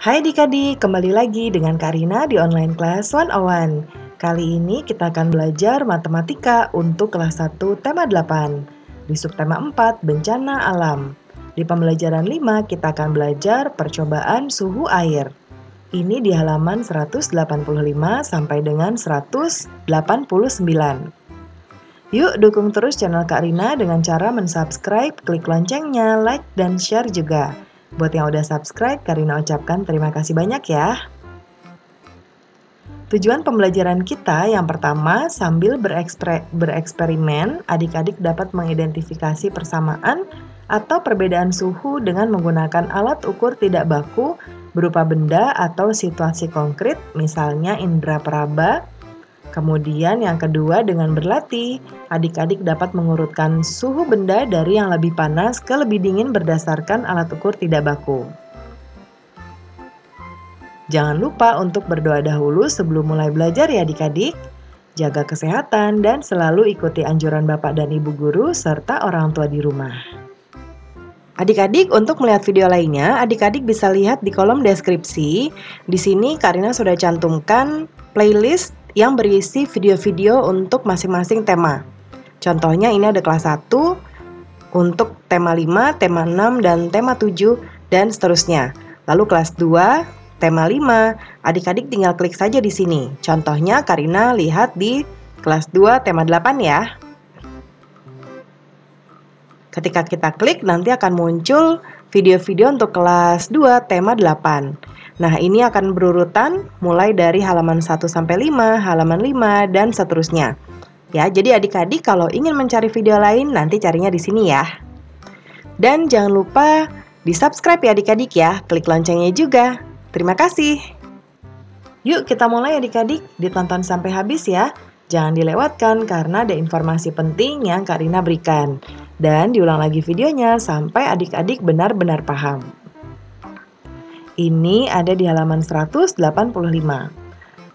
Hai adik-adik, kembali lagi dengan Kak Rina di online class 101. Kali ini kita akan belajar matematika untuk kelas 1 tema 8. Di subtema 4, bencana alam. Di pembelajaran 5, kita akan belajar percobaan suhu air. Ini di halaman 185 sampai dengan 189. Yuk dukung terus channel Kak Rina dengan cara mensubscribe, klik loncengnya, like, dan share juga. Buat yang udah subscribe, Kak Rina ucapkan terima kasih banyak ya. Tujuan pembelajaran kita yang pertama, sambil bereksperimen, adik-adik dapat mengidentifikasi persamaan atau perbedaan suhu dengan menggunakan alat ukur tidak baku berupa benda atau situasi konkret, misalnya indera peraba. Kemudian yang kedua, dengan berlatih, adik-adik dapat mengurutkan suhu benda dari yang lebih panas ke lebih dingin berdasarkan alat ukur tidak baku. Jangan lupa untuk berdoa dahulu sebelum mulai belajar ya adik-adik. Jaga kesehatan dan selalu ikuti anjuran Bapak dan Ibu guru serta orang tua di rumah. Adik-adik, untuk melihat video lainnya, adik-adik bisa lihat di kolom deskripsi. Di sini Kak Rina sudah cantumkan playlist yang berisi video-video untuk masing-masing tema. Contohnya ini ada kelas 1 untuk tema 5, tema 6, dan tema 7, dan seterusnya. Lalu kelas 2, tema 5, adik-adik tinggal klik saja di sini. Contohnya Kak Rina lihat di kelas 2, tema 8 ya. Ketika kita klik, nanti akan muncul video-video untuk kelas 2, tema 8. Nah, ini akan berurutan mulai dari halaman 1 sampai 5, halaman 5, dan seterusnya. Ya, jadi adik-adik kalau ingin mencari video lain, nanti carinya di sini ya. Dan jangan lupa di-subscribe ya adik-adik ya, klik loncengnya juga. Terima kasih. Yuk kita mulai adik-adik, ditonton sampai habis ya. Jangan dilewatkan karena ada informasi penting yang Kak Rina berikan. Dan diulang lagi videonya sampai adik-adik benar-benar paham. Ini ada di halaman 185.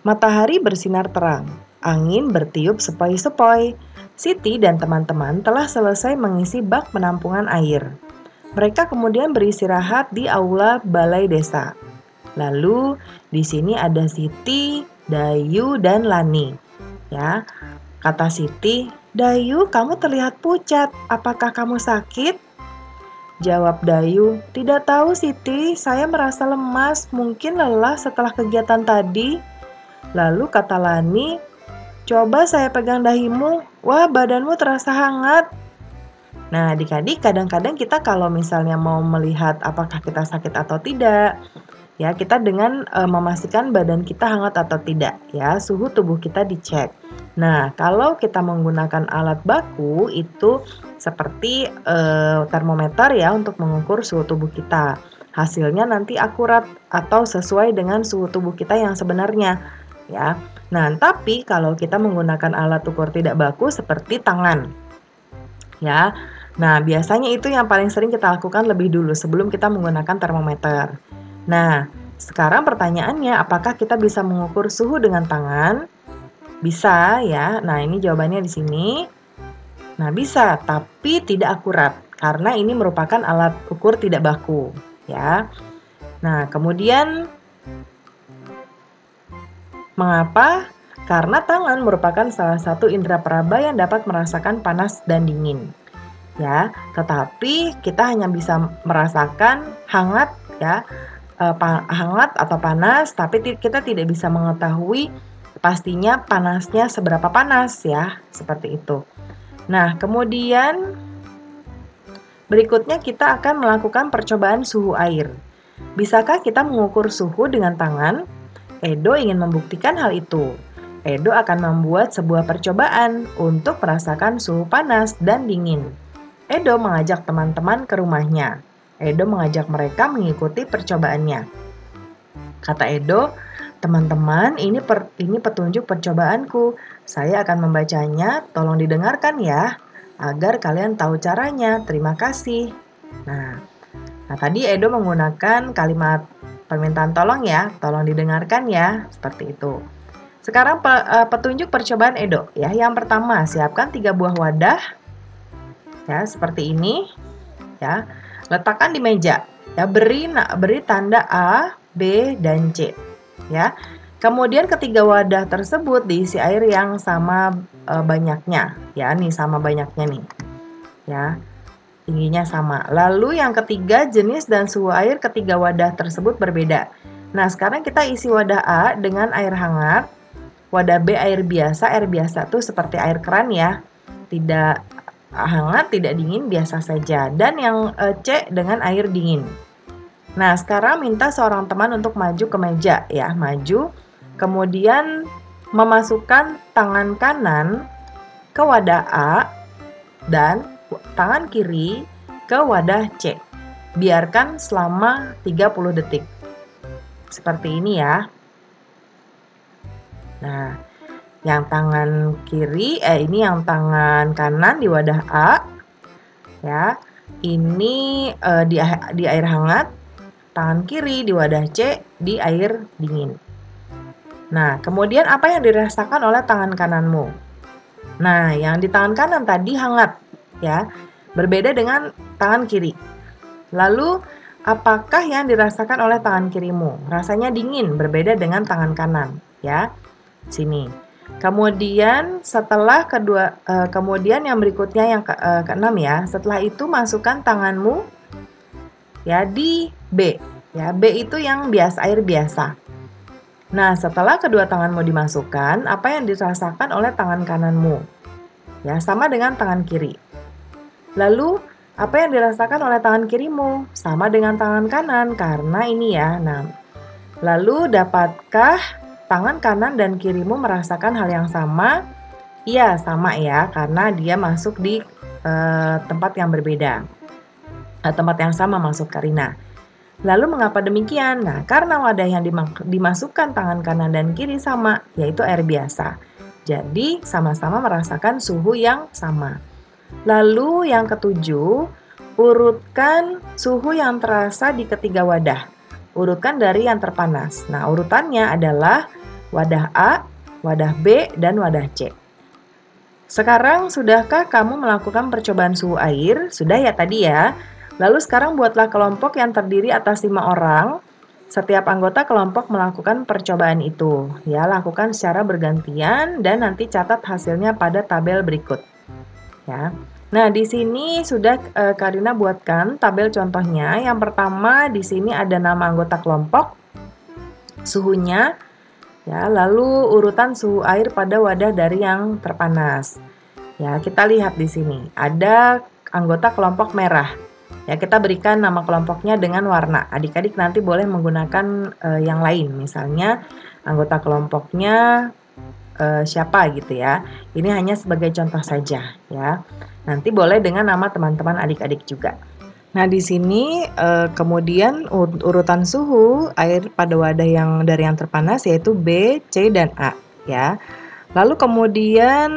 Matahari bersinar terang, angin bertiup sepoi-sepoi. Siti dan teman-teman telah selesai mengisi bak penampungan air. Mereka kemudian beristirahat di aula balai desa. Lalu di sini ada Siti, Dayu, dan Lani. Ya, kata Siti, "Dayu, kamu terlihat pucat. Apakah kamu sakit?" Jawab Dayu, "Tidak tahu Siti, saya merasa lemas, mungkin lelah setelah kegiatan tadi." Lalu kata Lani, "Coba saya pegang dahimu, wah badanmu terasa hangat." Nah adik-adik, kadang-kadang kita kalau misalnya mau melihat apakah kita sakit atau tidak, ya kita dengan memastikan badan kita hangat atau tidak, ya suhu tubuh kita dicek. Nah, kalau kita menggunakan alat baku itu seperti termometer ya untuk mengukur suhu tubuh kita. Hasilnya nanti akurat atau sesuai dengan suhu tubuh kita yang sebenarnya, ya. Nah, tapi kalau kita menggunakan alat ukur tidak baku seperti tangan, ya. Nah, biasanya itu yang paling sering kita lakukan lebih dulu sebelum kita menggunakan termometer. Nah, sekarang pertanyaannya, apakah kita bisa mengukur suhu dengan tangan? Bisa ya. Nah, ini jawabannya di sini. Nah, bisa, tapi tidak akurat karena ini merupakan alat ukur tidak baku, ya. Nah, kemudian mengapa? Karena tangan merupakan salah satu indera peraba yang dapat merasakan panas dan dingin. Ya, tetapi kita hanya bisa merasakan hangat ya, hangat atau panas, tapi kita tidak bisa mengetahui pastinya panasnya seberapa panas ya, seperti itu. Nah, kemudian berikutnya kita akan melakukan percobaan suhu air. Bisakah kita mengukur suhu dengan tangan? Edo ingin membuktikan hal itu. Edo akan membuat sebuah percobaan untuk merasakan suhu panas dan dingin. Edo mengajak teman-teman ke rumahnya. Edo mengajak mereka mengikuti percobaannya. Kata Edo, "Teman-teman, ini petunjuk percobaanku. Saya akan membacanya, tolong didengarkan ya, agar kalian tahu caranya. Terima kasih." Nah tadi Edo menggunakan kalimat permintaan tolong ya, tolong didengarkan ya, seperti itu. Sekarang petunjuk percobaan Edo ya. Yang pertama, siapkan 3 buah wadah, ya seperti ini, ya. Letakkan di meja, ya beri tanda A B, dan C. Ya. Kemudian ketiga wadah tersebut diisi air yang sama banyaknya, ya, nih sama banyaknya nih. Ya. Tingginya sama. Lalu yang ketiga, jenis dan suhu air ketiga wadah tersebut berbeda. Nah, sekarang kita isi wadah A dengan air hangat, wadah B air biasa. Air biasa tuh seperti air keran ya. Tidak hangat, tidak dingin, biasa saja. Dan yang C dengan air dingin. Nah, sekarang minta seorang teman untuk maju ke meja ya, maju. Kemudian memasukkan tangan kanan ke wadah A dan tangan kiri ke wadah C. Biarkan selama 30 detik. Seperti ini ya. Nah, yang tangan kiri, ini yang tangan kanan di wadah A. Ya, ini di air hangat. Tangan kiri di wadah C di air dingin. Nah, kemudian apa yang dirasakan oleh tangan kananmu? Nah, yang di tangan kanan tadi hangat, ya. Berbeda dengan tangan kiri. Lalu, apakah yang dirasakan oleh tangan kirimu? Rasanya dingin, berbeda dengan tangan kanan, ya. Sini. Kemudian setelah kemudian yang berikutnya yang keenam ya. Setelah itu masukkan tanganmu ya di B. Ya, B itu yang biasa, air biasa. Nah, setelah kedua tanganmu dimasukkan, apa yang dirasakan oleh tangan kananmu? Ya, sama dengan tangan kiri. Lalu, apa yang dirasakan oleh tangan kirimu? Sama dengan tangan kanan, karena ini ya. Nah, lalu dapatkah tangan kanan dan kirimu merasakan hal yang sama? Iya, sama ya, karena dia masuk di tempat yang berbeda. Tempat yang sama maksud Karina. Lalu mengapa demikian? Nah, karena wadah yang dimasukkan tangan kanan dan kiri sama, yaitu air biasa. Jadi, sama-sama merasakan suhu yang sama. Lalu yang ketujuh, urutkan suhu yang terasa di ketiga wadah. Urutkan dari yang terpanas. Nah, urutannya adalah wadah A, wadah B, dan wadah C. Sekarang, sudahkah kamu melakukan percobaan suhu air? Sudah ya tadi ya. Lalu sekarang buatlah kelompok yang terdiri atas 5 orang. Setiap anggota kelompok melakukan percobaan itu. Ya, lakukan secara bergantian dan nanti catat hasilnya pada tabel berikut. Ya. Nah, di sini sudah Karina buatkan tabel contohnya. Yang pertama di sini ada nama anggota kelompok, suhunya, ya, lalu urutan suhu air pada wadah dari yang terpanas. Ya, kita lihat di sini ada anggota kelompok merah. Ya, kita berikan nama kelompoknya dengan warna. Adik-adik nanti boleh menggunakan yang lain. Misalnya anggota kelompoknya siapa gitu ya. Ini hanya sebagai contoh saja ya. Nanti boleh dengan nama teman-teman adik-adik juga. Nah, di sini kemudian urutan suhu air pada wadah yang dari yang terpanas yaitu B, C, dan A ya. Lalu kemudian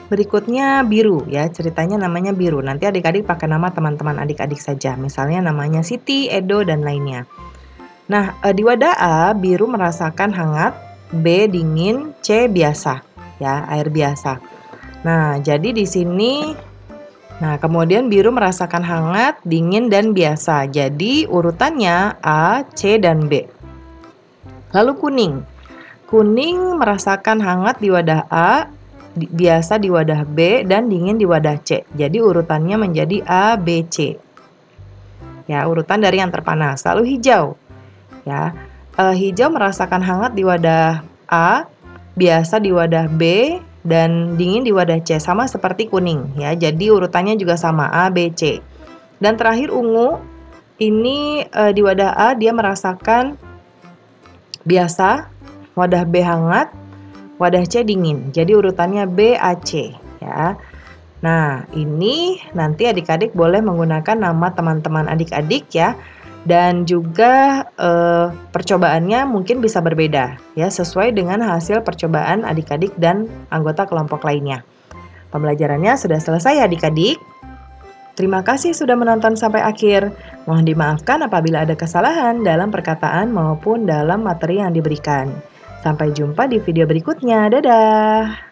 berikutnya biru ya, ceritanya namanya biru. Nanti adik-adik pakai nama teman-teman adik-adik saja. Misalnya namanya Siti, Edo, dan lainnya. Nah, di wadah A biru merasakan hangat, B dingin, C biasa ya, air biasa. Nah, jadi di sini kemudian biru merasakan hangat, dingin, dan biasa. Jadi urutannya A, C, dan B. Lalu kuning. Kuning merasakan hangat di wadah A, biasa di wadah B, dan dingin di wadah C. Jadi urutannya menjadi A, B, C. Ya, urutan dari yang terpanas. Lalu hijau. Ya, hijau merasakan hangat di wadah A, biasa di wadah B, dan dingin di wadah C. Sama seperti kuning. Ya, jadi urutannya juga sama A, B, C. Dan terakhir ungu. Ini di wadah A dia merasakan biasa. Wadah B hangat, wadah C dingin. Jadi urutannya B, A, C ya. Nah, ini nanti adik-adik boleh menggunakan nama teman-teman adik-adik ya. Dan juga percobaannya mungkin bisa berbeda ya, sesuai dengan hasil percobaan adik-adik dan anggota kelompok lainnya. Pembelajarannya sudah selesai adik-adik. Terima kasih sudah menonton sampai akhir. Mohon dimaafkan apabila ada kesalahan dalam perkataan maupun dalam materi yang diberikan. Sampai jumpa di video berikutnya. Dadah!